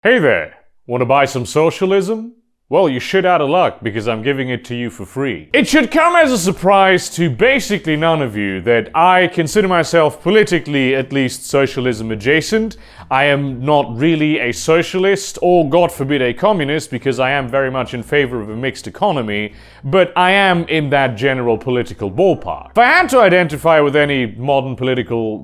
Hey there! Want to buy some socialism? Well, you're shit out of luck because I'm giving it to you for free. It should come as a surprise to basically none of you that I consider myself politically at least socialism adjacent. I am not really a socialist or, God forbid, a communist because I am very much in favor of a mixed economy, but I am in that general political ballpark. If I had to identify with any modern political,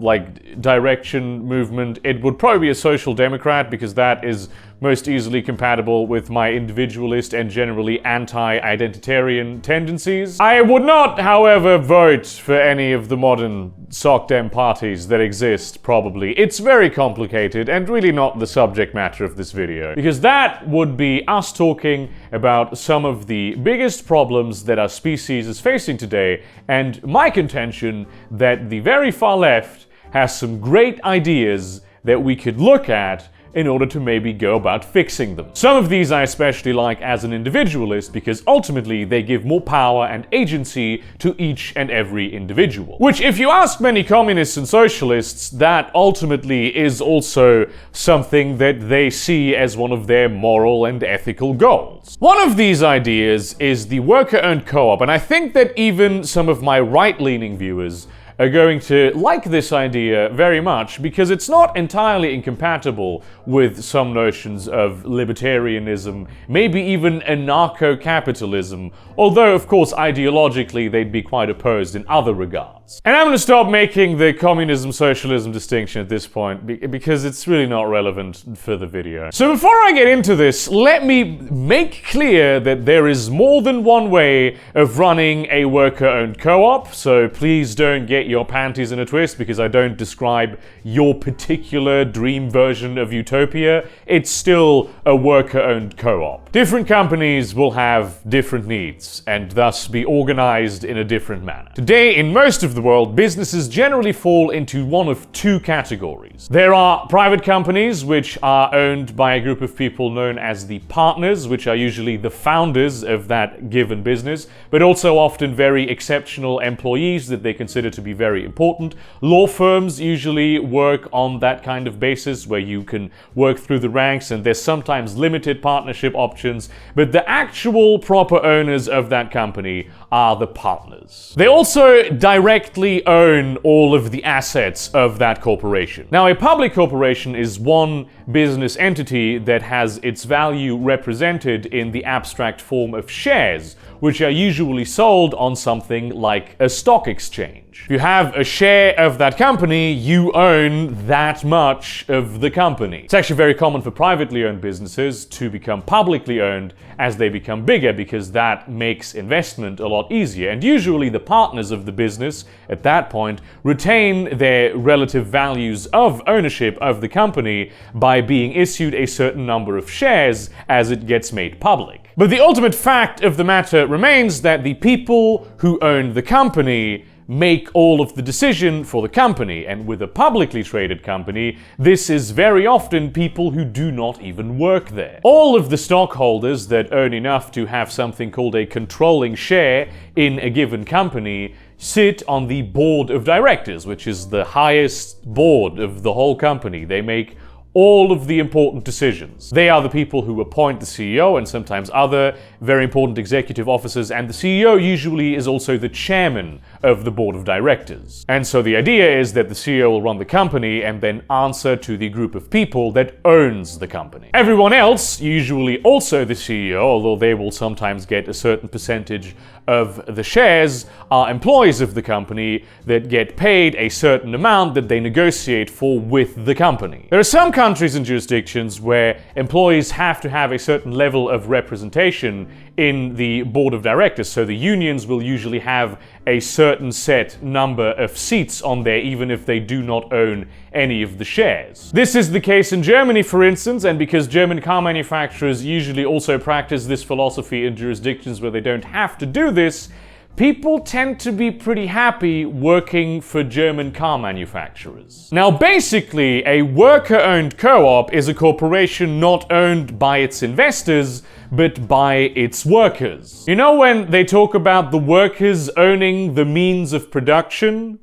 direction movement, it would probably be a social democrat because that is most easily compatible with my individualist and generally anti-identitarian tendencies. I would not, however, vote for any of the modern SocDem parties that exist, probably. It's very complicated and really not the subject matter of this video, because that would be us talking about some of the biggest problems that our species is facing today, and my contention that the very far left has some great ideas that we could look at in order to maybe go about fixing them. Some of these I especially like as an individualist because ultimately they give more power and agency to each and every individual. Which, if you ask many communists and socialists, that ultimately is also something that they see as one of their moral and ethical goals. One of these ideas is the worker-owned co-op, and I think that even some of my right-leaning viewers are going to like this idea very much because it's not entirely incompatible with some notions of libertarianism, maybe even anarcho-capitalism, although of course ideologically they'd be quite opposed in other regards. And I'm going to stop making the communism-socialism distinction at this point because it's really not relevant for the video. So before I get into this, let me make clear that there is more than one way of running a worker-owned co-op, so please don't get your panties in a twist because I don't describe your particular dream version of utopia. It's still a worker-owned co-op. Different companies will have different needs and thus be organized in a different manner. Today, in most of the world, businesses generally fall into one of two categories. There are private companies which are owned by a group of people known as the partners, which are usually the founders of that given business, but also often very exceptional employees that they consider to be very important. Law firms usually work on that kind of basis where you can work through the ranks and there's sometimes limited partnership options, but the actual proper owners of that company are the partners. They also directly own all of the assets of that corporation. Now, a public corporation is one business entity that has its value represented in the abstract form of shares, which are usually sold on something like a stock exchange. If you have a share of that company, you own that much of the company. It's actually very common for privately owned businesses to become publicly owned as they become bigger because that makes investment a lot easier. And usually the partners of the business at that point retain their relative values of ownership of the company by being issued a certain number of shares as it gets made public. But the ultimate fact of the matter remains that the people who own the company make all of the decision for the company, and with a publicly traded company, this is very often people who do not even work there. All of the stockholders that earn enough to have something called a controlling share in a given company sit on the board of directors, which is the highest board of the whole company. They make all of the important decisions. They are the people who appoint the CEO and sometimes other very important executive officers, and the CEO usually is also the chairman of the board of directors. And so the idea is that the CEO will run the company and then answer to the group of people that owns the company. Everyone else, usually also the CEO, although they will sometimes get a certain percentage of the shares, are employees of the company that get paid a certain amount that they negotiate for with the company. There are some countries and jurisdictions where employees have to have a certain level of representation in the board of directors, so the unions will usually have a certain set number of seats on there even if they do not own any of the shares. This is the case in Germany, for instance, and because German car manufacturers usually also practice this philosophy in jurisdictions where they don't have to do this, people tend to be pretty happy working for German car manufacturers. Now, basically, a worker-owned co-op is a corporation not owned by its investors, but by its workers. You know when they talk about the workers owning the means of production?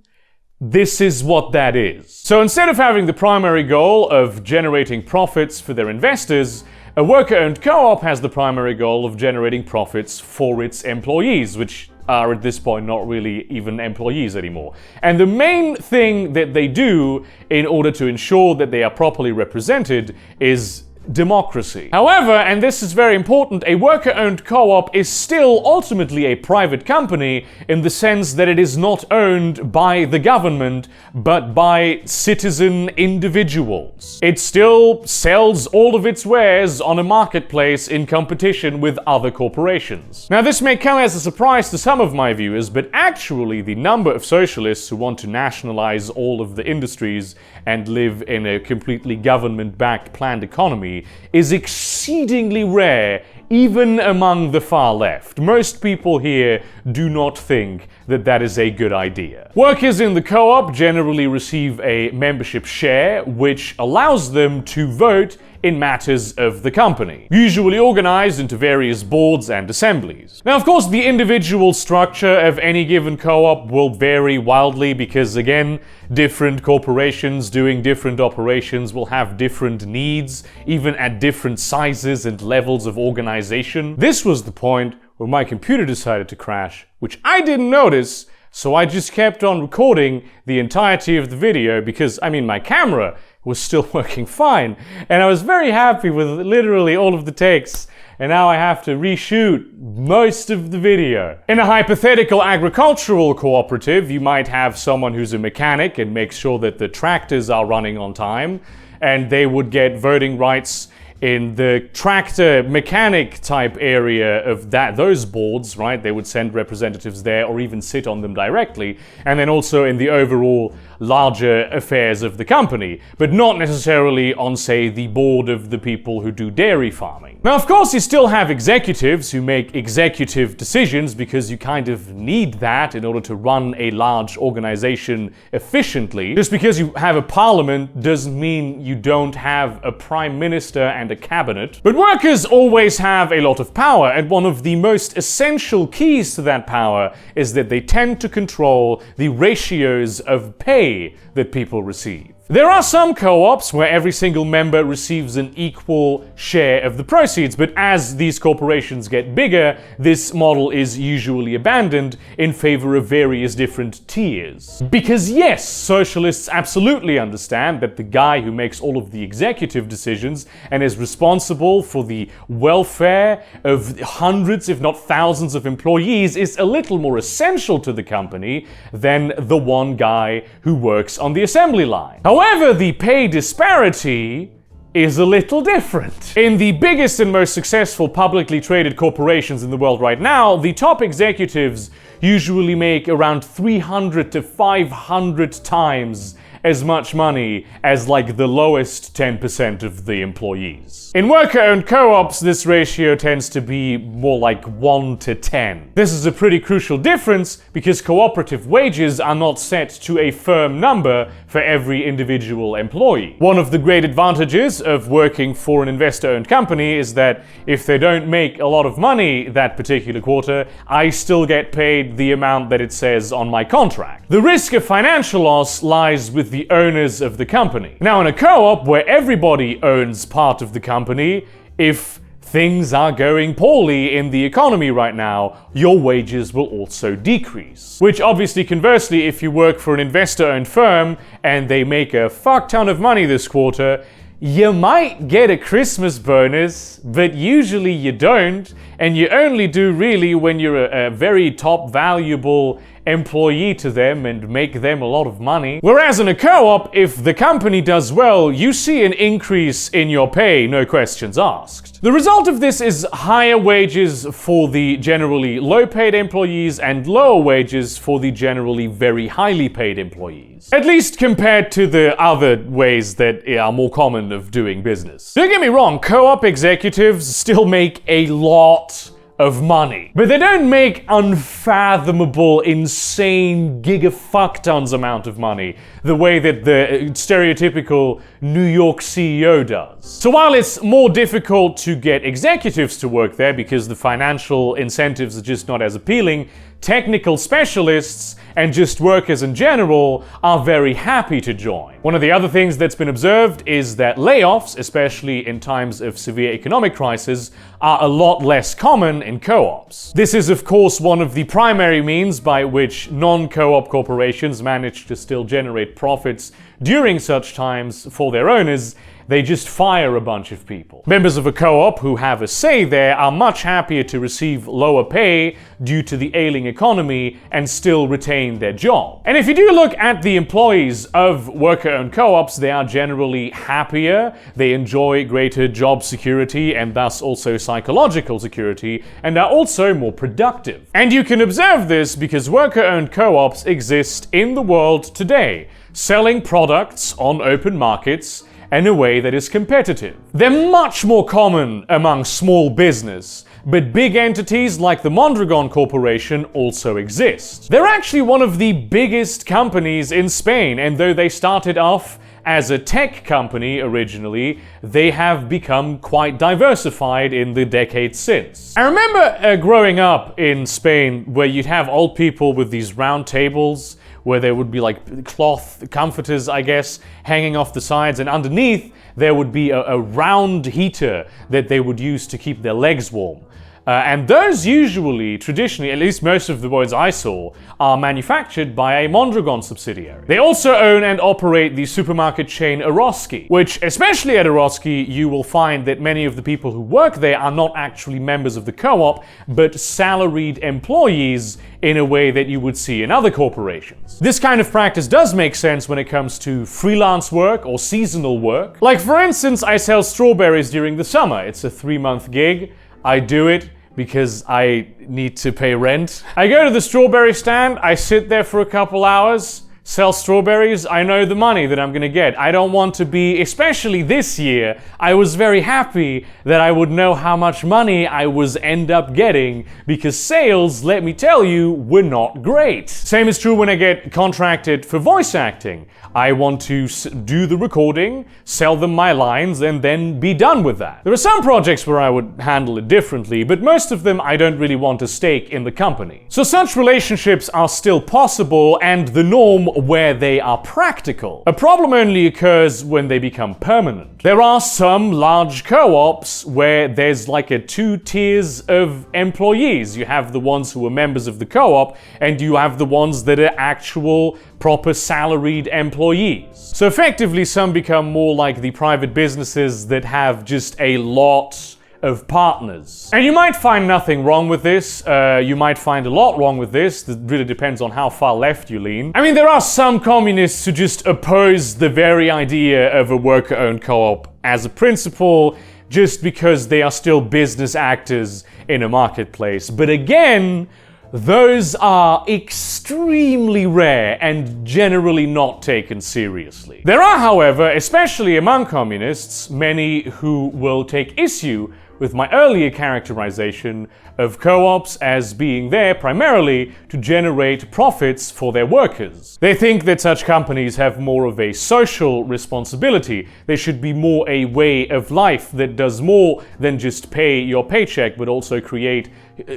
this is what that is. So instead of having the primary goal of generating profits for their investors, a worker-owned co-op has the primary goal of generating profits for its employees, which are at this point not really even employees anymore. And the main thing that they do in order to ensure that they are properly represented is democracy. However, and this is very important, a worker-owned co-op is still ultimately a private company in the sense that it is not owned by the government, but by citizen individuals. It still sells all of its wares on a marketplace in competition with other corporations. Now, this may come as a surprise to some of my viewers, but actually the number of socialists who want to nationalize all of the industries and live in a completely government-backed planned economy is exceedingly rare, even among the far left. Most people here do not think that that is a good idea. Workers in the co-op generally receive a membership share, which allows them to vote in matters of the company, usually organized into various boards and assemblies. Now, of course, the individual structure of any given co-op will vary wildly because, again, different corporations doing different operations will have different needs, even at different sizes and levels of organization. This was the point where my computer decided to crash, which I didn't notice, so I just kept on recording the entirety of the video because, my camera was still working fine, and I was very happy with literally all of the takes, and now I have to reshoot most of the video. In a hypothetical agricultural cooperative, you might have someone who's a mechanic and makes sure that the tractors are running on time, and they would get voting rights in the tractor mechanic type area of those boards, right? They would send representatives there or even sit on them directly, and then also in the overall larger affairs of the company, but not necessarily on, say, the board of the people who do dairy farming. Now, of course, you still have executives who make executive decisions because you kind of need that in order to run a large organization efficiently. Just because you have a parliament doesn't mean you don't have a prime minister and a cabinet. But workers always have a lot of power, and one of the most essential keys to that power is that they tend to control the ratios of pay that people receive. There are some co-ops where every single member receives an equal share of the proceeds, but as these corporations get bigger, this model is usually abandoned in favor of various different tiers. Because yes, socialists absolutely understand that the guy who makes all of the executive decisions and is responsible for the welfare of hundreds, if not thousands of employees is a little more essential to the company than the one guy who works on the assembly line. However, the pay disparity is a little different. In the biggest and most successful publicly traded corporations in the world right now, the top executives usually make around 300 to 500 times as much money as like the lowest 10% of the employees. In worker-owned co-ops, this ratio tends to be more like 1 to 10. This is a pretty crucial difference because cooperative wages are not set to a firm number for every individual employee. One of the great advantages of working for an investor-owned company is that if they don't make a lot of money that particular quarter, I still get paid the amount that it says on my contract. The risk of financial loss lies with the owners of the company. Now, in a co-op where everybody owns part of the company, if things are going poorly in the economy right now, your wages will also decrease. Which obviously, conversely, if you work for an investor-owned firm and they make a fuck ton of money this quarter, you might get a Christmas bonus, but usually you don't, and you only do really when you're a very top valuable employee to them and make them a lot of money. Whereas in a co-op, if the company does well, you see an increase in your pay, no questions asked. The result of this is higher wages for the generally low-paid employees and lower wages for the generally very highly paid employees. At least compared to the other ways that are more common of doing business. Don't get me wrong, co-op executives still make a lot of money. But they don't make unfathomable, insane, gigafuck-tons amount of money the way that the stereotypical New York CEO does. So while it's more difficult to get executives to work there because the financial incentives are just not as appealing, technical specialists and just workers in general are very happy to join. One of the other things that's been observed is that layoffs, especially in times of severe economic crisis, are a lot less common in co-ops. This is of course one of the primary means by which non-co-op corporations manage to still generate profits during such times for their owners. They just fire a bunch of people. Members of a co-op who have a say there are much happier to receive lower pay due to the ailing economy and still retain their job. And if you do look at the employees of worker-owned co-ops, they are generally happier, they enjoy greater job security and thus also psychological security, and are also more productive. And you can observe this because worker-owned co-ops exist in the world today, selling products on open markets in a way that is competitive. They're much more common among small business, but big entities like the Mondragon Corporation also exist. They're actually one of the biggest companies in Spain, and though they started off as a tech company originally, they have become quite diversified in the decades since. I remember growing up in Spain where you'd have old people with these round tables where there would be like cloth comforters, I guess, hanging off the sides, and underneath there would be a round heater that they would use to keep their legs warm. And those usually, traditionally, at least most of the ones I saw, are manufactured by a Mondragon subsidiary. They also own and operate the supermarket chain Eroski, which, especially at Eroski, you will find that many of the people who work there are not actually members of the co-op, but salaried employees in a way that you would see in other corporations. This kind of practice does make sense when it comes to freelance work or seasonal work. Like, for instance, I sell strawberries during the summer. It's a 3-month gig. I do it because I need to pay rent. I go to the strawberry stand, I sit there for a couple hours, sell strawberries, I know the money that I'm gonna get. I don't want to be, especially this year, I was very happy that I would know how much money I was end up getting, because sales, let me tell you, were not great. Same is true when I get contracted for voice acting. I want to do the recording, sell them my lines, and then be done with that. There are some projects where I would handle it differently, but most of them I don't really want a stake in the company. So such relationships are still possible and the norm where they are practical. A problem only occurs when they become permanent. There are some large co-ops where there's like a 2 tiers of employees. You have the ones who are members of the co-op, and you have the ones that are actual proper salaried employees. So effectively, some become more like the private businesses that have just a lot of partners. And you might find nothing wrong with this, you might find a lot wrong with this, that really depends on how far left you lean. I mean, there are some communists who just oppose the very idea of a worker-owned co-op as a principle, just because they are still business actors in a marketplace. But again, those are extremely rare and generally not taken seriously. There are, however, especially among communists, many who will take issue with my earlier characterization of co-ops as being there primarily to generate profits for their workers. They think that such companies have more of a social responsibility. They should be more a way of life that does more than just pay your paycheck, but also create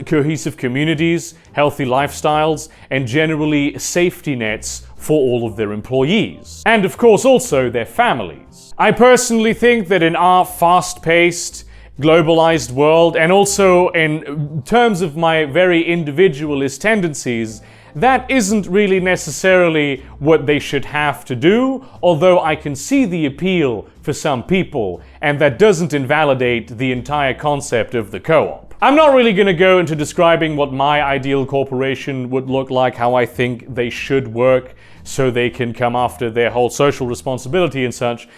cohesive communities, healthy lifestyles, and generally safety nets for all of their employees. And of course also their families. I personally think that in our fast-paced, globalized world, and also in terms of my very individualist tendencies, that isn't really necessarily what they should have to do, although I can see the appeal for some people, and that doesn't invalidate the entire concept of the co-op. I'm not really going to go into describing what my ideal corporation would look like, how I think they should work so they can come after their whole social responsibility and such.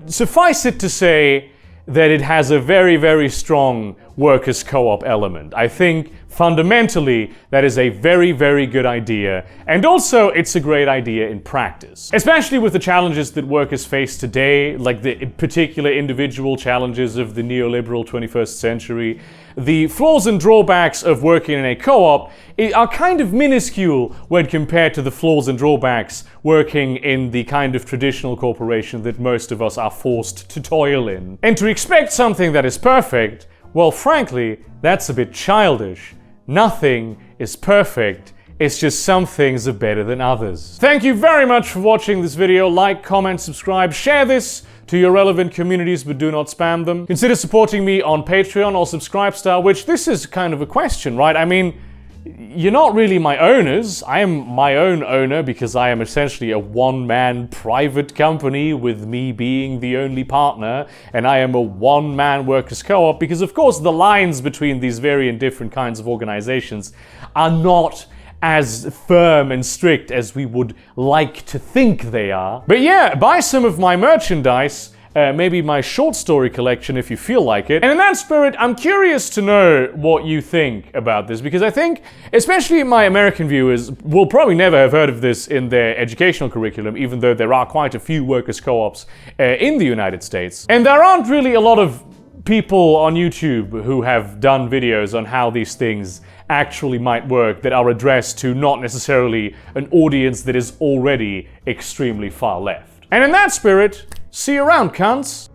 Suffice it to say that it has a very, very strong workers' co-op element. I think fundamentally that is a very, very good idea, and also it's a great idea in practice. Especially with the challenges that workers face today, like the particular individual challenges of the neoliberal 21st century. The flaws and drawbacks of working in a co-op are kind of minuscule when compared to the flaws and drawbacks working in the kind of traditional corporation that most of us are forced to toil in. And to expect something that is perfect, well, frankly, that's a bit childish. Nothing is perfect. It's just some things are better than others. Thank you very much for watching this video. Like, comment, subscribe, share this to your relevant communities, but do not spam them. Consider supporting me on Patreon or Subscribestar, which this is kind of a question, right? I mean, you're not really my owners. I am my own owner because I am essentially a one-man private company with me being the only partner, and I am a one-man workers co-op because, of course, the lines between these very different kinds of organizations are not as firm and strict as we would like to think they are. But yeah, buy some of my merchandise, maybe my short story collection if you feel like it. And in that spirit, I'm curious to know what you think about this, because I think, especially my American viewers, will probably never have heard of this in their educational curriculum, even though there are quite a few workers' co-ops in the United States. And there aren't really a lot of people on YouTube who have done videos on how these things actually might work that are addressed to not necessarily an audience that is already extremely far left. And in that spirit, see you around, cunts!